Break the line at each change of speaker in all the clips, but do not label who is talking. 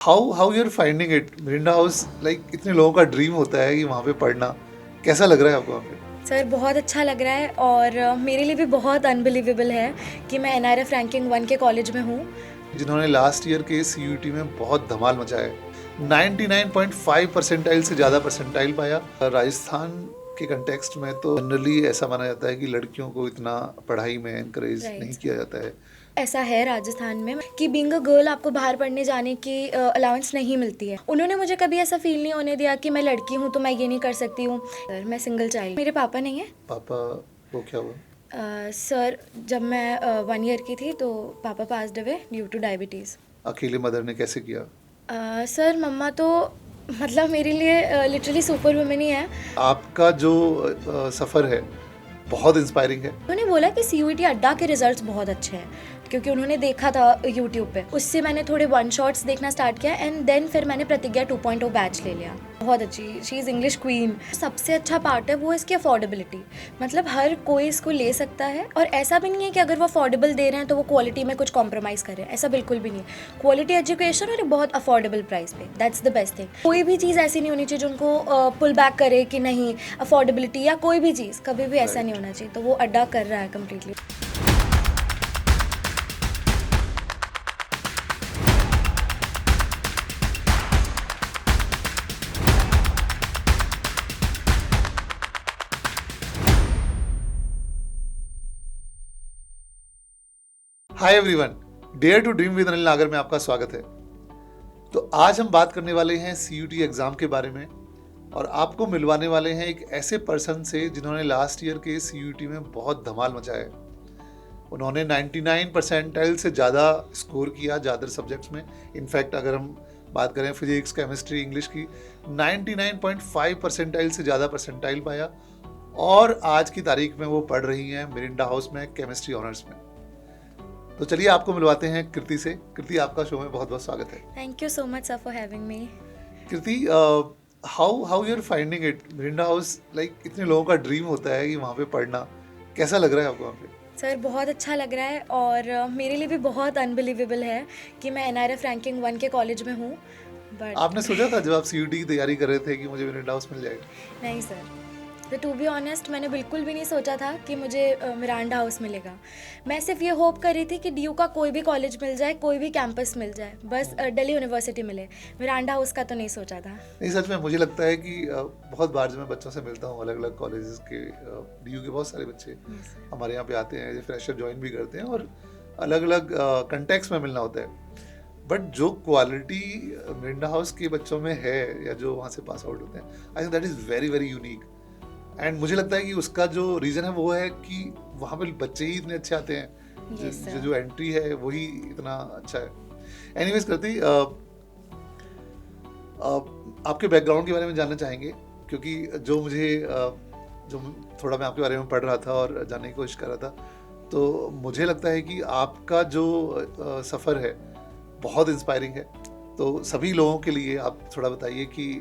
How you are finding it? Miranda House like इतने लोगों का ड्रीम होता है कि वहाँ पे पढ़ना। कैसा लग रहा है आपको वहाँ पे?
सर बहुत अच्छा लग रहा है और मेरे लिए भी बहुत अनबिलीवेबल है कि मैं एनआरएफ रैंकिंग 1 के कॉलेज में हूँ।
जिन्होंने लास्ट ईयर के सीयूटी में बहुत धमाल मचाया है, 99.5 परसेंटाइल से ज़्यादा परसेंटाइल पाया। राजस्थान के कंटेक्स्ट में तो जनरली ऐसा माना जाता है कि लड़कियों को इतना पढ़ाई में एनकरेज नहीं
राइट।
किया जाता है।
ऐसा है राजस्थान में कि बीइंग अ गर्ल आपको बाहर पढ़ने जाने की अलाउंस नहीं मिलती है। उन्होंने मुझे कभी ऐसा फील नहीं होने दिया कि मैं लड़की हूँ तो मैं ये नहीं कर सकती हूँ। सर मैं सिंगल चाइल्ड, मेरे पापा नहीं है।
पापा को क्या हुआ?
सर जब मैं 1 ईयर की थी तो पापा passed away due two diabetes.
अकेले मदर ने कैसे किया?
सर मम्मा तो मतलब मेरे लिए लिटरली सुपर वुमन ही है।
आपका जो सफ़र है बहुत इंस्पायरिंग है।
उन्होंने बोला कि सीयूईटी अड्डा के रिजल्ट्स बहुत अच्छे हैं क्योंकि उन्होंने देखा था यूट्यूब पे। उससे मैंने थोड़े वन शॉट्स देखना स्टार्ट किया एंड देन फिर मैंने प्रतिज्ञा 2.0 बैच ले लिया। बहुत अच्छी, शी इज़ इंग्लिश क्वीन। सबसे अच्छा पार्ट है वो इसकी अफोर्डेबिलिटी। मतलब हर कोई इसको ले सकता है और ऐसा भी नहीं है कि अगर वो अफोर्डेबल दे रहे हैं तो वो क्वालिटी में कुछ कॉम्प्रोमाइज़ कर रहे हैं, ऐसा बिल्कुल भी नहीं है। क्वालिटी एजुकेशन और एक बहुत अफोर्डेबल प्राइस पे, दैट्स द बेस्ट थिंग। कोई भी चीज़ ऐसी नहीं होनी चाहिए जिनको पुल बैक करे कि नहीं अफोर्डेबिलिटी या कोई भी चीज़, कभी भी ऐसा नहीं होना चाहिए। तो वो अड्डा कर रहा है completely.
Hi everyone, dare to dream with Anil Nagar में आपका स्वागत है। तो आज हम बात करने वाले हैं सीयूटी एग्ज़ाम के बारे में और आपको मिलवाने वाले हैं एक ऐसे पर्सन से जिन्होंने लास्ट ईयर के सीयूटी में बहुत धमाल मचाया है। उन्होंने 99 परसेंटाइल से ज़्यादा स्कोर किया ज़्यादातर सब्जेक्ट्स में। इनफैक्ट अगर हम बात करें फिजिक्स, केमिस्ट्री, इंग्लिश की, 99.5 परसेंटाइल से ज़्यादा परसेंटाइल पाया और आज की तारीख में वो पढ़ रही हैं मिरिंडा हाउस में केमिस्ट्री ऑनर्स में। तो चलिए आपको मिलवाते हैं कृति से। कृति, आपका शो में बहुत बहुत स्वागत है।
Thank you so much sir for having me.
Kriti, how you are finding it? Miranda House like इतने लोगों का ड्रीम होता है कि वहाँ पे पढ़ना। कैसा लग रहा है आपको वहाँ पे?
सर बहुत अच्छा लग रहा है और मेरे लिए भी बहुत अनबिलीवेबल है कि मैं एनआरएफ रैंकिंग 1 के कॉलेज में हूँ। बट
आपने सोचा था जब आप सीयूटी की तैयारी कर रहे थे कि मुझे मिरिंडा हाउस मिल जाएगा?
नहीं सर, तो टू बी ऑनेस्ट मैंने बिल्कुल भी नहीं सोचा था कि मुझे मिरांडा हाउस मिलेगा। मैं सिर्फ ये होप कर रही थी कि डीयू का कोई भी कॉलेज मिल जाए, कोई भी कैंपस मिल जाए, बस दिल्ली यूनिवर्सिटी मिले। मिरांडा हाउस का तो नहीं सोचा था।
नहीं, सच में मुझे लगता है कि बहुत बार जब मैं बच्चों से मिलता हूँ अलग अलग कॉलेजेस के, डीयू के बहुत सारे बच्चे हमारे यहाँ पे आते हैं, फ्रेशर ज्वाइन भी करते हैं और अलग अलग कंटेक्स में मिलना होता है। बट जो क्वालिटी मिरिंडा हाउस के बच्चों में है या जो वहाँ से पास आउट होते हैं, I think that is very very unique. And मुझे लगता है कि उसका जो रीज़न है वो है कि वहाँ पे बच्चे ही इतने अच्छे आते हैं।
Yes, sir.
जो एंट्री है वही इतना अच्छा है। एनीवेज करती, आपके बैकग्राउंड के बारे में जानना चाहेंगे क्योंकि जो मुझे जो थोड़ा मैं आपके बारे में पढ़ रहा था और जानने की कोशिश कर रहा था, तो मुझे लगता है कि आपका जो सफ़र है बहुत इंस्पायरिंग है। तो सभी लोगों के लिए आप थोड़ा बताइए कि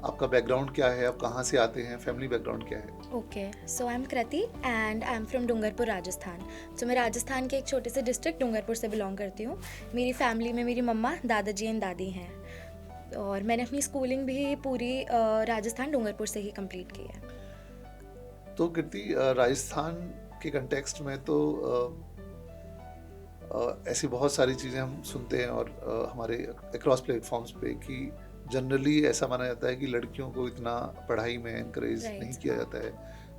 आपका बैकग्राउंड क्या है, आप कहाँ से आते हैं, फैमिली बैकग्राउंड क्या है?
Okay, so I am Kriti and I am from Dungarpur Rajasthan. So मैं राजस्थान के एक छोटे से डिस्ट्रिक्ट डूंगरपुर से बिलोंग करती हूँ। मेरी फैमिली में मेरी मम्मा, दादाजी एंड दादी हैं और मैंने अपनी स्कूलिंग भी पूरी राजस्थान डूंगरपुर से ही कंप्लीट की है।
तो कृति, राजस्थान के कंटेक्स्ट में तो ऐसी बहुत सारी चीज़ें हम सुनते हैं और हमारे अक्रॉस प्लेटफॉर्म्स पे कि जनरली ऐसा माना जाता है कि लड़कियों को इतना पढ़ाई में एनकरेज नहीं किया जाता है,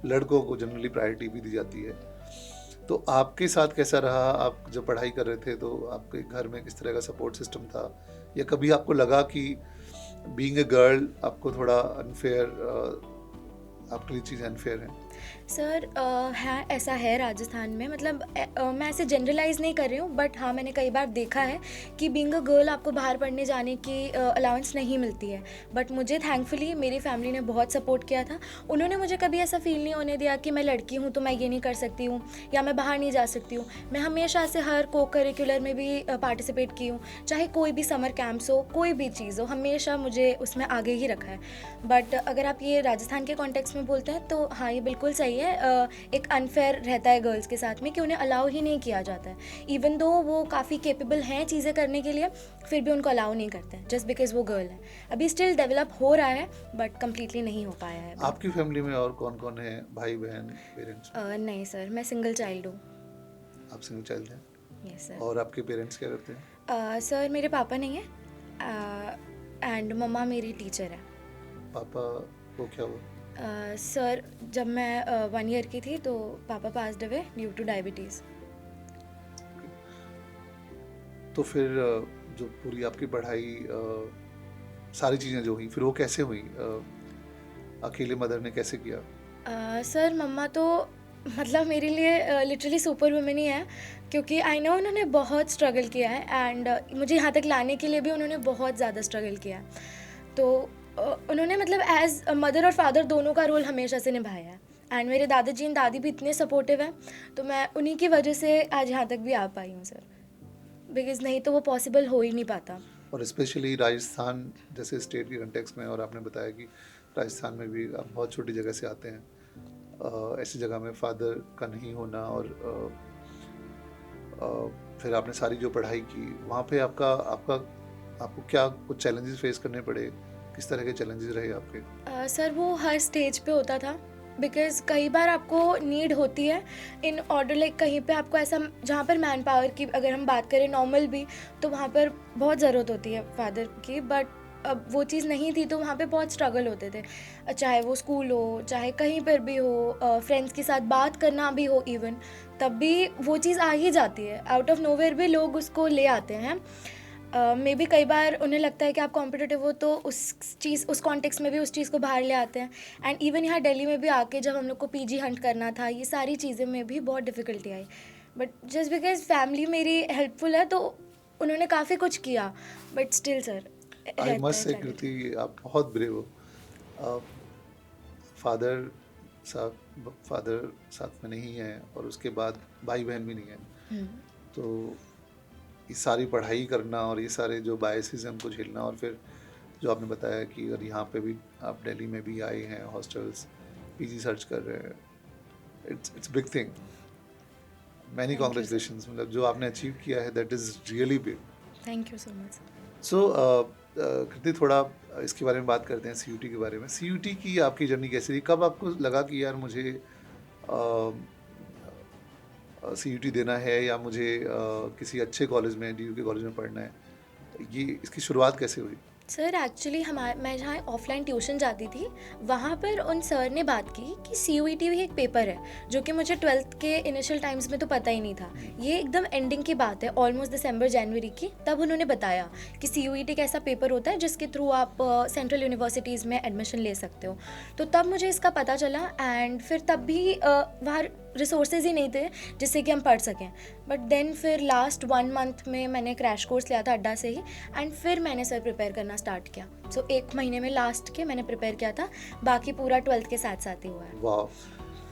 लड़कों को जनरली प्रायोरिटी भी दी जाती है। तो आपके साथ कैसा रहा? आप जब पढ़ाई कर रहे थे तो आपके घर में किस तरह का सपोर्ट सिस्टम था, या कभी आपको लगा कि बीइंग अ गर्ल आपको थोड़ा अनफेयर, आपके लिए चीज़ें अनफेयर हैं?
सर है, ऐसा है राजस्थान में। मतलब मैं ऐसे जनरलाइज नहीं कर रही हूँ बट हाँ मैंने कई बार देखा है कि बीइंग अ गर्ल आपको बाहर पढ़ने जाने की अलाउंस नहीं मिलती है। बट मुझे थैंकफुली मेरी फैमिली ने बहुत सपोर्ट किया था। उन्होंने मुझे कभी ऐसा फील नहीं होने दिया कि मैं लड़की हूँ तो मैं ये नहीं कर सकती हूँ या मैं बाहर नहीं जा सकती हूँ। मैं हमेशा से हर को करिकुलर में भी पार्टिसिपेट की हूँ, चाहे कोई भी समर कैंप्स हो, कोई भी चीज़ हो, हमेशा मुझे उसमें आगे ही रखा है। बट अगर आप ये राजस्थान के कॉन्टेक्स्ट में बोलते हैं तो हाँ, ये बिल्कुल सही है, एक अनफेयर रहता है गर्ल्स के साथ में कि उन्हें अलाउ ही नहीं किया जाता है, इवन दो वो काफ़ी केपेबल हैं चीज़ें करने के लिए, फिर भी उनको अलाउ नहीं करते हैं जस्ट बिकॉज वो गर्ल है। अभी स्टिल डेवलप हो रहा है बट कम्प्लीटली नहीं हो पाया है अभी।
आपकी फैमिली में और कौन कौन है, भाई बहन, पेरेंट्स?
नहीं सर, मैं सिंगल चाइल्ड हूँ।
आप सिंगल चाइल्ड हैं?
Yes sir.
और आपके पेरेंट्स क्या करते हैं?
सर मेरे पापा नहीं है एंड मम्मा मेरी टीचर है।
पापा को क्या हुआ?
सर जब मैं 1 ईयर की थी तो पापा passed away due two diabetes.
तो फिर जो पूरी आपकी पढ़ाई, सारी चीज़ें जो हुई फिर वो कैसे हुई? अकेले मदर ने कैसे किया?
सर मम्मा तो मतलब मेरे लिए लिटरली सुपर वुमेन ही है, क्योंकि आई नो उन्होंने बहुत स्ट्रगल किया है एंड मुझे यहाँ तक लाने के लिए भी उन्होंने बहुत ज़्यादा स्ट्रगल किया है। तो उन्होंने मतलब एज मदर और फादर दोनों का रोल हमेशा से निभाया है एंड मेरे दादाजी एंड दादी भी इतने सपोर्टिव हैं, तो मैं उन्हीं की वजह से आज यहाँ तक भी आ पाई हूँ सर, बिकॉज नहीं तो वो पॉसिबल हो ही नहीं पाता।
और स्पेशली राजस्थान जैसे स्टेट के कंटेक्स्ट में, और आपने बताया कि राजस्थान में भी आप बहुत छोटी जगह से आते हैं, ऐसी जगह में फादर का नहीं होना, और फिर आपने सारी जो पढ़ाई की वहाँ पे आपको क्या कुछ चैलेंजेस फेस करने पड़े? किस तरह के चैलेंजेस रहे आपके?
सर वो हर स्टेज पे होता था, बिकॉज कई बार आपको नीड होती है इन ऑर्डर, लाइक कहीं पे आपको ऐसा जहाँ पर मैन पावर की अगर हम बात करें नॉर्मल भी, तो वहाँ पर बहुत ज़रूरत होती है फादर की, बट अब वो चीज़ नहीं थी तो वहाँ पे बहुत स्ट्रगल होते थे, चाहे वो स्कूल हो चाहे कहीं पर भी हो, फ्रेंड्स के साथ बात करना भी हो इवन, तब भी वो चीज़ आ ही जाती है, आउट ऑफ नोवेयर भी लोग उसको ले आते हैं। मे बी कई बार उन्हें लगता है कि आप कॉम्पिटिटिव हो तो उस कॉन्टेक्स्ट में भी उस चीज़ को बाहर ले आते हैं। एंड इवन यहाँ दिल्ली में भी आके जब हम लोग को पीजी हंट करना था, ये सारी चीज़ें में भी बहुत डिफ़िकल्टी आई, बट जस्ट बिकॉज फैमिली मेरी हेल्पफुल है तो उन्होंने काफ़ी कुछ किया, but still sir
I must say Kriti, आप बहुत ब्रेव हो। फादर साथ में नहीं है और उसके बाद भाई बहन भी नहीं है, तो ये सारी पढ़ाई करना और ये सारे जो बायसेस हैं उनको झेलना, और फिर जो आपने बताया कि अगर यहाँ पे भी आप दिल्ली में भी आए हैं, हॉस्टल्स पीजी सर्च कर रहे हैं, it's big thing. Many congratulations, मतलब जो आपने अचीव किया है that is really big.
Thank you so much.
So Kriti, थोड़ा इसके बारे में बात करते हैं, सीयूटी के बारे में। सीयूटी की आपकी जर्नी कैसी रही? कब आपको लगा कि यार मुझे सीयूटी देना है या मुझे किसी अच्छे कॉलेज में, डीयू के कॉलेज में पढ़ना है? ये इसकी शुरुआत कैसे हुई?
सर एक्चुअली मैं जहाँ ऑफलाइन ट्यूशन जाती थी वहाँ पर उन सर ने बात की कि CUET भी एक पेपर है, जो कि मुझे 12th के इनिशियल टाइम्स में तो पता ही नहीं था। ये एकदम एंडिंग की बात है, ऑलमोस्ट दिसंबर जनवरी की, तब उन्होंने बताया कि CUET एक ऐसा पेपर होता है जिसके थ्रू आप सेंट्रल यूनिवर्सिटीज़ में एडमिशन ले सकते हो। तो तब मुझे इसका पता चला एंड फिर तब भी वहाँ रिसोर्सेज ही नहीं थे जिससे कि हम पढ़ सकें, बट देन फिर लास्ट 1 मंथ में मैंने क्रैश कोर्स लिया था अड्डा से ही, एंड फिर मैंने सर प्रिपेयर करना स्टार्ट किया। सो 1 महीने में लास्ट के मैंने प्रिपेयर किया था, बाकी पूरा 12th के साथ साथ ही हुआ है।
वाह,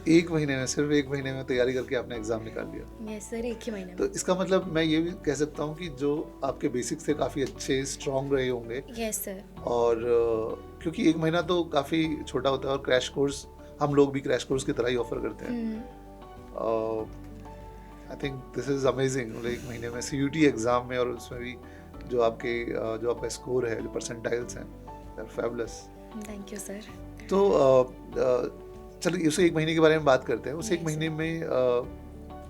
1 महीने में, सिर्फ 1 महीने में तैयारी करके आपने एग्जाम निकाल लिया?
यस सर, 1 ही महीने में।
तो इसका मतलब मैं ये भी कह सकता हूँ कि जो आपके बेसिक्स थे काफ़ी अच्छे, स्ट्रॉन्ग रहे होंगे।
Yes sir.
और क्योंकि 1 महीना तो काफ़ी छोटा होता है, और क्रैश कोर्स हम लोग भी क्रैश कोर्स की तरह ही ऑफर करते हैं। I think this is amazing, मतलब 1 महीने में CUT एग्ज़ाम में, और उसमें भी जो आपका स्कोर है, जो परसेंटाइल्स हैं, that fabulous.
Thank you sir.
तो चलिए उस 1 महीने के बारे में बात करते हैं। उस 1 महीने में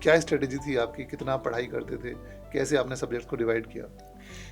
क्या स्ट्रेटेजी थी आपकी? कितना पढ़ाई करते थे? कैसे आपने सब्जेक्ट को डिवाइड किया?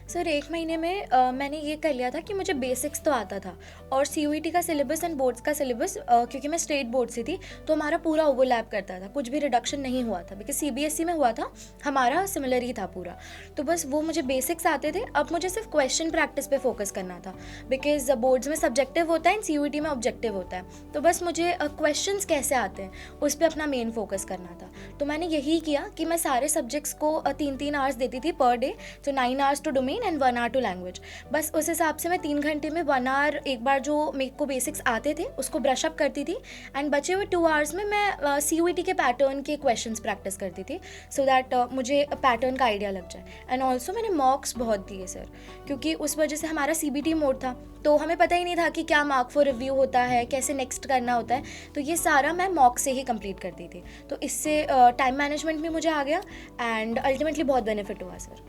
सर 1 महीने में मैंने ये कर लिया था कि मुझे बेसिक्स तो आता था, और CUET का सिलेबस एंड बोर्ड्स का सिलेबस, क्योंकि मैं स्टेट बोर्ड से थी तो हमारा पूरा ओवरलैप करता था, कुछ भी रिडक्शन नहीं हुआ था, बिकॉज CBSE में हुआ था, हमारा सिमिलर ही था पूरा। तो बस वो मुझे बेसिक्स आते थे, अब मुझे सिर्फ क्वेश्चन प्रैक्टिस पे फोकस करना था, बिकॉज बोर्ड्स में सब्जेक्टिव होता है एंड CUET में ऑब्जेक्टिव होता है, तो बस मुझे क्वेश्चन कैसे आते हैं उस पर अपना मेन फोकस करना था। तो मैंने यही किया कि मैं सारे सब्जेक्ट्स को 3-3 आवर्स देती थी पर डे, तो 9 hours to domain domain and 1 hour to language. बस उस हिसाब से मैं 3 घंटे में 1 आवर एक बार जो मेरे को बेसिक्स आते थे उसको ब्रश अप करती थी, एंड बचे हुए 2 आवर्स में मैं CUET के पैटर्न के क्वेश्चंस प्रैक्टिस करती थी, सो दैट मुझे पैटर्न का आइडिया लग जाए। एंड ऑल्सो मैंने मॉक्स बहुत दिए सर, क्योंकि उस वजह से हमारा CBT मोड था, तो हमें पता ही नहीं था कि क्या मार्क फॉर रिव्यू होता है, कैसे नेक्स्ट करना होता है, तो ये सारा मैं मॉक से ही कंप्लीट करती थी। तो इससे टाइम मैनेजमेंट भी मुझे आ गया एंड अल्टीमेटली बहुत बेनिफिट हुआ सर।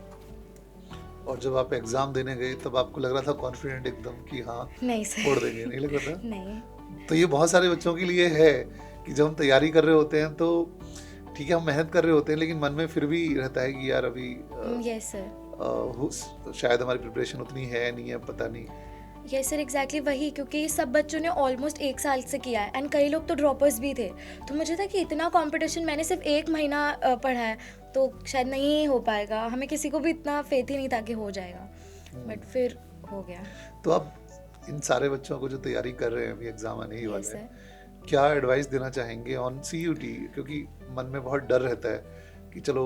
और जब आप एग्जाम देने गए तब आपको लग रहा था कॉन्फिडेंट एकदम कि हाँ
नहीं सर,
छोड़ देंगे, नहीं लग रहा था?
नहीं।
तो ये बहुत सारे बच्चों के लिए है कि जब हम तैयारी कर रहे होते हैं तो ठीक है हम मेहनत कर रहे होते हैं, लेकिन मन में फिर भी रहता है कि यार अभी
यस सर,
शायद हमारी प्रिपरेशन उतनी है नहीं है, पता नहीं।
यस सर, एग्जैक्टली वही, क्योंकि सब बच्चों ने ऑलमोस्ट 1 साल से किया है एंड कई लोग तो ड्रॉपर्स भी थे, तो मुझे था कि इतना कंपटीशन, मैंने सिर्फ 1 महीना पढ़ा है तो शायद नहीं हो पाएगा, हमें किसी को भी इतना फेथ ही नहीं था कि हो जाएगा, बट फिर हो गया।
तो अब इन सारे बच्चों को जो तैयारी कर रहे हैं, अभी एग्जाम आने ही वाले
Yes,
हैं, क्या एडवाइस देना चाहेंगे ऑन CUT? क्योंकि मन में बहुत डर रहता है कि चलो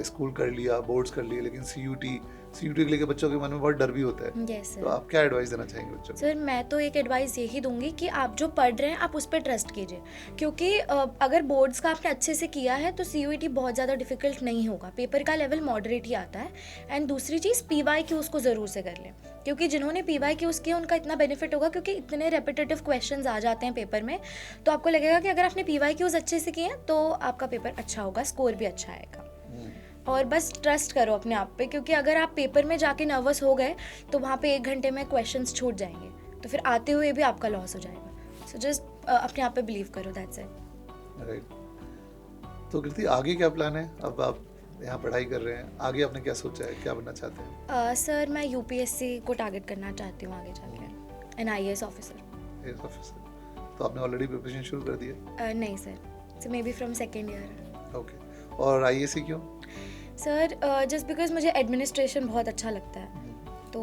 स्कूल कर लिया, बोर्ड्स कर लिए, लेकिन CUT के लेके बच्चों के मन में बहुत डर भी होता है।
यस
तो
सर।
आप क्या एडवाइस देना चाहेंगे बच्चों को?
सर मैं तो एक एडवाइस यही दूंगी कि आप जो पढ़ रहे हैं आप उस पर ट्रस्ट कीजिए, क्योंकि अगर बोर्ड्स का आपने अच्छे से किया है तो CUET बहुत ज़्यादा डिफिकल्ट नहीं होगा, पेपर का लेवल मॉडरेट ही आता है। एंड दूसरी चीज़ PYQs को ज़रूर से कर लें, क्योंकि जिन्होंने PYQs किया उनका इतना बेनिफिट होगा, क्योंकि इतने रेपिटेटिव क्वेश्चंस आ जाते हैं पेपर में, तो आपको लगेगा कि अगर आपने PYQs अच्छे से किए हैं तो आपका पेपर अच्छा होगा, स्कोर भी अच्छा आएगा। और बस ट्रस्ट करो अपने आप पे, क्योंकि अगर आप पेपर में जाके नर्वस हो गए तो वहाँ पे 1 घंटे में क्वेश्चंस छूट जाएंगे, तो फिर आते हुए भी आपका लॉस हो जाएगा। सो जस्ट अपने आप पे बिलीव करो, दैट्स इट।
राइट। तो कृति आगे क्या प्लान है? अब आप यहाँ पढ़ाई कर रहे हैं, आगे आपने क्या सोचा है, क्या बनना चाहते हैं?
सर मैं UPSC को टारगेट करना चाहती हूँ आगे जाके, an IAS officer.
As officer. तो आपने ऑलरेडी प्रिपरेशन शुरू कर दिया?
नहीं sir, may be from 2nd year.
Okay. और IAC क्यों?
सर जस्ट बिकॉज मुझे एडमिनिस्ट्रेशन बहुत अच्छा लगता है, तो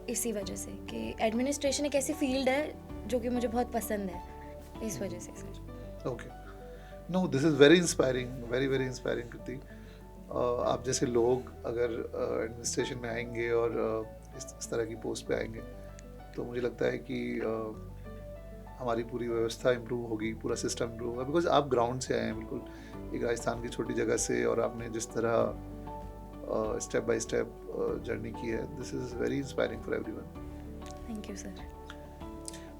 इसी वजह से कि एडमिनिस्ट्रेशन एक ऐसी फील्ड है जो कि मुझे बहुत पसंद है, इस वजह से sir.
Okay. No, this is very inspiring, very very inspiring Kriti. आप जैसे लोग अगर एडमिनिस्ट्रेशन में आएंगे और इस तरह की पोस्ट पे आएंगे तो मुझे लगता है कि हमारी पूरी व्यवस्था इम्प्रूव होगी, पूरा सिस्टम इम्प्रूव होगा, बिकॉज आप ग्राउंड से आए हैं, बिल्कुल एक राजस्थान की छोटी जगह से, और आपने जिस तरह स्टेप बाय स्टेप जर्नी की है, this is very inspiring for everyone.
Thank you sir.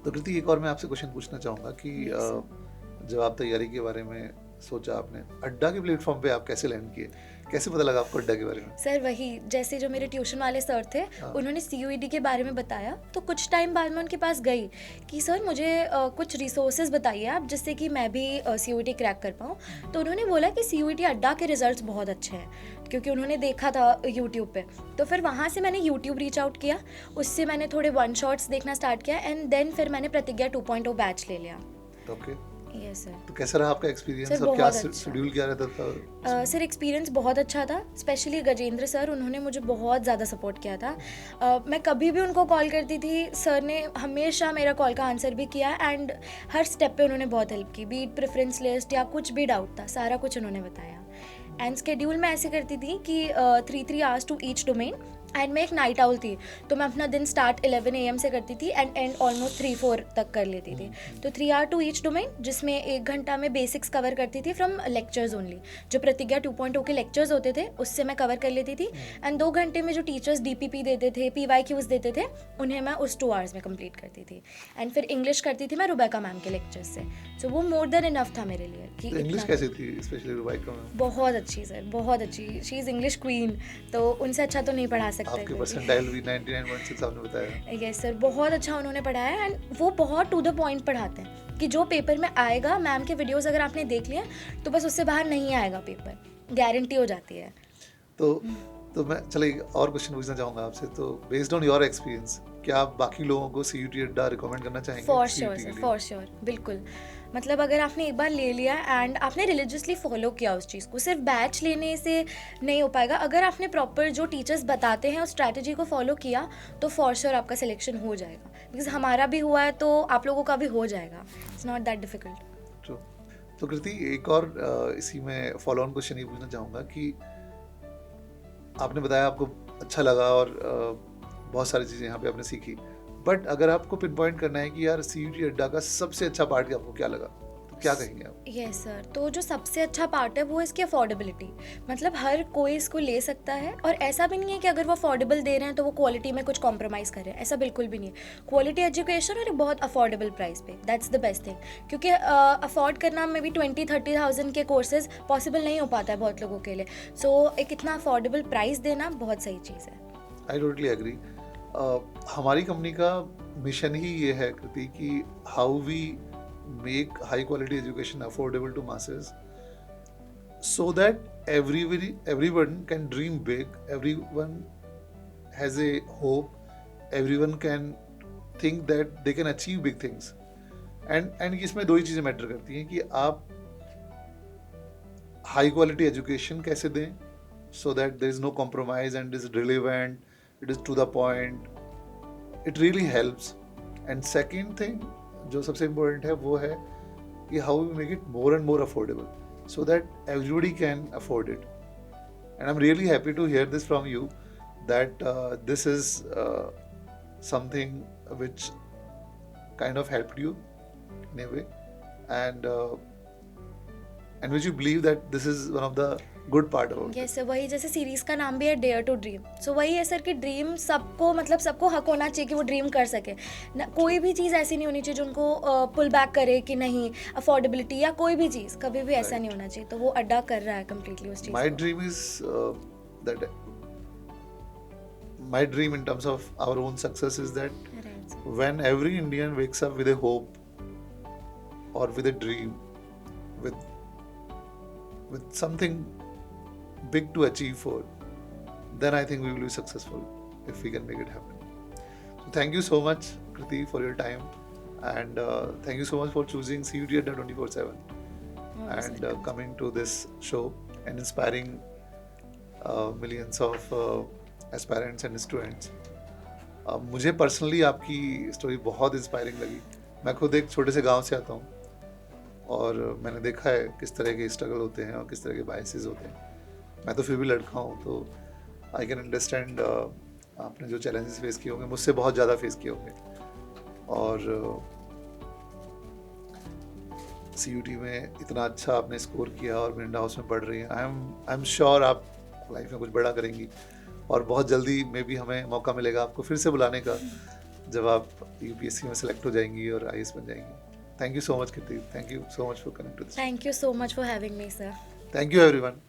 तो कृति एक और मैं आपसे क्वेश्चन पूछना चाहूँगा कि
Yes,
जब आप तैयारी के बारे में सोचा, आपने अड्डा के प्लेटफॉर्म पे आप कैसे लैंड किए, कैसे पता लगा आपको अड्डा के बारे में?
सर वही, जैसे जो मेरे ट्यूशन वाले सर थे, उन्होंने CUET के बारे में बताया, तो कुछ टाइम बाद मैं उनके पास गई कि सर मुझे कुछ रिसोर्सेज बताइए आप, जिससे कि मैं भी CUET क्रैक कर पाऊँ। तो उन्होंने बोला कि CUET अड्डा के रिजल्ट्स बहुत अच्छे हैं, क्योंकि उन्होंने देखा था YouTube पे। तो फिर वहाँ से मैंने YouTube रीच आउट किया, उससे मैंने थोड़े 1 शॉट्स देखना स्टार्ट किया, एंड देन फिर मैंने प्रतिज्ञा 2.0 बैच ले लिया।
ओके।
Yes sir.
तो कैसा रहा आपका एक्सपीरियंस
सर,
और क्या
बहुत अच्छा।
शेड्यूल क्या रहता था?
सर एक्सपीरियंस बहुत अच्छा था, स्पेशली गजेंद्र सर, उन्होंने मुझे बहुत ज़्यादा सपोर्ट किया था। मैं कभी भी उनको कॉल करती थी, सर ने हमेशा मेरा कॉल का आंसर भी किया, एंड हर स्टेप पे उन्होंने बहुत हेल्प की, बीट प्रेफरेंस लिस्ट या कुछ भी डाउट था, सारा कुछ उन्होंने बताया। एंड स्केड्यूल मैं ऐसे करती थी कि 3 hours to each domain, and मैं एक नाइट आउल थी, तो मैं अपना दिन स्टार्ट 11 AM से करती थी एंड एंड ऑलमोस्ट 3-4 तक कर लेती थी। तो 3 आवर टू ईच डोमेन, जिसमें 1 घंटा में बेसिक्स कवर करती थी फ्रॉम लेक्चर्स ओनली, जो प्रतिज्ञा 2.0 के लेक्चर्स होते थे उससे मैं कवर कर लेती थी, एंड 2 घंटे में जो टीचर्स DPP देते थे, PYQs देते थे, उन्हें मैं उस 2 आवर्स में कंप्लीट करती थी। एंड फिर इंग्लिश करती थी मैं रुबैका मैम के लेक्चर्स से, सो वो मोर देन इनफ था मेरे लिए कि
इंग्लिश कैसी थी, स्पेशली रुबैका मैम?
बहुत अच्छी सर, बहुत अच्छी, शी इज़ इंग्लिश क्वीन, तो उनसे अच्छा तो नहीं पढ़ा सकते।
आपके परसेंटाइल भी 99.6 आपने बताया।
यस सर, बहुत अच्छा उन्होंने पढ़ाया, एंड वो बहुत टू द पॉइंट पढ़ाते हैं कि जो पेपर में आएगा, मैम के वीडियोस अगर आपने देख लिया तो बस उससे बाहर नहीं आएगा पेपर, गारंटी हो जाती है।
तो मैं चलिए और क्वेश्चन पूछना चाहूँगा आपसे। तो बेस्ड ऑन योर एक्सपीरियंस, क्या आप बाकी लोगों को CUT अड्डा रिकमेंड करना चाहेंगे?
For sure sir, for sure, बिल्कुल। मतलब अगर आपने एक बार ले लिया एंड आपने रिलीजियसली फॉलो किया उस चीज़ को, सिर्फ बैच लेने से नहीं हो पाएगा। अगर आपने प्रॉपर जो टीचर्स बताते हैं उस स्ट्रैटेजी को फॉलो किया तो फॉर श्योर आपका सिलेक्शन हो जाएगा, बिकॉज हमारा भी हुआ है तो आप लोगों का भी हो जाएगा, इट्स नॉट दैट डिफिकल्ट।
तो कृति एक और इसी में फॉलो ऑन क्वेश्चन ये पूछना चाहूँगा कि आपने बताया आपको अच्छा लगा और बहुत सारी चीज़ें यहाँ पे आपने सीखी। बट अगर आपको पिन पॉइंट करना है कि यार CUET अड्डा का सबसे अच्छा पार्ट आपको क्या लगा, तो क्या कहेंगे आप?
यस सर, तो जो सबसे अच्छा पार्ट है वो है इसकी अफोर्डेबिलिटी। मतलब हर कोई इसको ले सकता है, और ऐसा भी नहीं है कि अगर वो अफोर्डेबल दे रहे हैं तो वो क्वालिटी में कुछ कॉम्प्रोमाइज़ कर रहे हैं, ऐसा बिल्कुल भी नहीं है। क्वालिटी एजुकेशन और एक बहुत अफोर्डेबल प्राइस पे, दैट्स द बेस्ट थिंग। क्योंकि अफोर्ड करना में भी 20-30,000 के कोर्सेज पॉसिबल नहीं हो पाता है बहुत लोगों के लिए। सो एक इतना अफोर्डेबल प्राइस देना बहुत सही चीज़ है।
I totally agree. हमारी कंपनी का मिशन ही ये है कृति कि how we make high quality education affordable to masses so that everyone can dream big, everyone has a hope, everyone can think that they can achieve big things, and इसमें दो ही चीज़ें matter करती हैं कि आप हाई क्वालिटी एजुकेशन कैसे दें so that there is no compromise and is relevant, it is to the point, it really helps. And second thing जो सबसे इम्पोर्टेंट है वो है कि how we make it more and more affordable so that everybody can afford it. And I am really happy to hear this from you that this is something which kind of helped you in a way, and which you believe that this is one of the good part about it.
Yes sir, वही जैसे series का नाम भी है dare to dream. सो वही है sir कि dream सबको, मतलब सबको हक होना चाहिए कि वो ड्रीम कर सके ना। कोई भी चीज़ ऐसी नहीं होनी चाहिए जो उनको पुल बैक करे कि नहीं, अफोर्डेबिलिटी या कोई भी चीज़ कभी भी ऐसा नहीं होना चाहिए। तो वो अड्डा कर रहा है कम्प्लीटली उस चीज़
My
को।
dream is that my dream in terms of our own success is that
Right.
when every Indian wakes up with a hope or with a dream, with something big to achieve for, then I think we will be successful if we can make it happen. So thank you so much, Kriti, for your time, and thank you so much for choosing CUET Adda 24/7 and coming to this show and inspiring millions of aspirants and students. मुझे personally आपकी story बहुत inspiring लगी। मैं खुद एक छोटे से गांव से आता हूँ और मैंने देखा है किस तरह के स्ट्रगल होते हैं और किस तरह के बायसेस होते हैं। मैं तो फिर भी लड़का हूँ, तो आई कैन अंडरस्टैंड आपने जो चैलेंजेस फेस किए होंगे मुझसे बहुत ज़्यादा फेस किए होंगे। और CUT में इतना अच्छा आपने स्कोर किया और मिरांडा हाउस में पढ़ रही हैं। आई एम श्योर आप लाइफ में कुछ बड़ा करेंगी और बहुत जल्दी में भी हमें मौका मिलेगा आपको फिर से बुलाने का जब आप UPSC में सेलेक्ट हो जाएंगी और IAS बन जाएंगी। Thank you so much, Kirti. Thank you so much for coming to this.
Thank you so much for having me, sir.
Thank you, everyone.